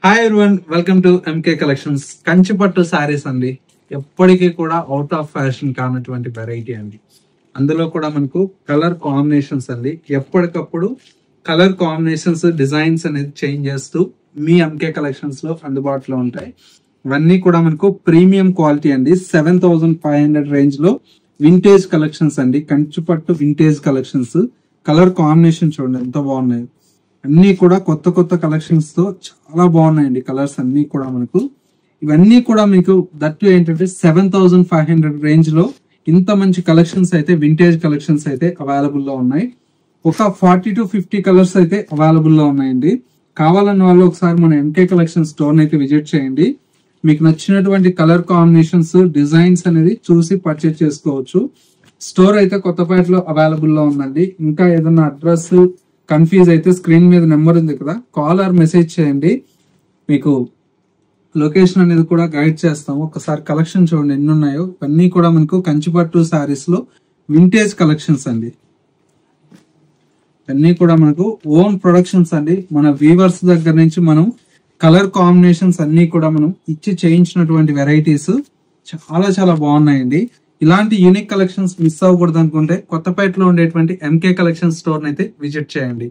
Hi everyone, welcome to MK collections. కంచిపట్టు సారీస్ అండి, ఎప్పటికీ కూడా అవుట్ ఆఫ్ ఫ్యాషన్ కానటువంటి వెరైటీ అండి. అందులో కూడా మనకు కలర్ కాంబినేషన్స్ అండి, ఎప్పటికప్పుడు కలర్ కాంబినేషన్స్ డిజైన్స్ అనేది చేంజ్ చేస్తూ మీ ఎంకే కలెక్షన్స్ లో అందుబాటులో ఉంటాయి. ఇవన్నీ కూడా మనకు ప్రీమియం క్వాలిటీ అండి. 7500 రేంజ్ లో వింటేజ్ కలెక్షన్స్ అండి, కంచిపట్టు వింటేజ్ కలెక్షన్స్. కలర్ కాంబినేషన్ చూడండి ఎంత బాగున్నాయి. అన్ని కూడా కొత్త కొత్త కలెక్షన్స్ తో చాలా బాగున్నాయండి. కలర్స్ అన్ని కూడా మనకు ఇవన్నీ కూడా మీకు దట్టు ఏంటంటే 7500 రేంజ్ లో ఇంత మంచి కలెక్షన్స్ అయితే వింటేజ్ కలెక్షన్స్ అయితే అవైలబుల్ లో ఉన్నాయి. ఒక 40 to 50 కలర్స్ అయితే అవైలబుల్ లో ఉన్నాయండి. కావాలన్న వాళ్ళు ఒకసారి మన ఎంకే కలెక్షన్ స్టోర్ అయితే విజిట్ చేయండి. మీకు నచ్చినటువంటి కలర్ కాంబినేషన్స్ డిజైన్స్ అనేది చూసి పర్చేజ్ చేసుకోవచ్చు. స్టోర్ అయితే కొత్తపేటలో అవైలబుల్ లో ఉందండి. ఇంకా ఏదైనా అడ్రస్ కన్ఫ్యూజ్ అయితే స్క్రీన్ మీద నెంబర్ ఉంది కదా, కాల్ ఆర్ మెసేజ్ చేయండి. మీకు లొకేషన్ అనేది కూడా గైడ్ చేస్తాము. ఒకసారి కలెక్షన్ చూడండి ఎన్ని ఉన్నాయో. ఇవన్నీ కూడా మనకు కంచిపట్టు సారీస్ లో వింటేజ్ కలెక్షన్స్ అండి. అన్ని కూడా మనకు ఓన్ ప్రొడక్షన్స్ అండి. మన వీవర్స్ దగ్గర నుంచి మనం కలర్ కాంబినేషన్స్ అన్ని కూడా మనం ఇచ్చి చేయించినటువంటి వెరైటీస్ చాలా చాలా బాగున్నాయండి. ఇలాంటి యూనిక్ కలెక్షన్స్ మిస్ అవ్వకూడదు అనుకుంటే కొత్తపేటలో ఉండేటువంటి ఎంకే కలెక్షన్ స్టోర్ అయితే విజిట్ చేయండి.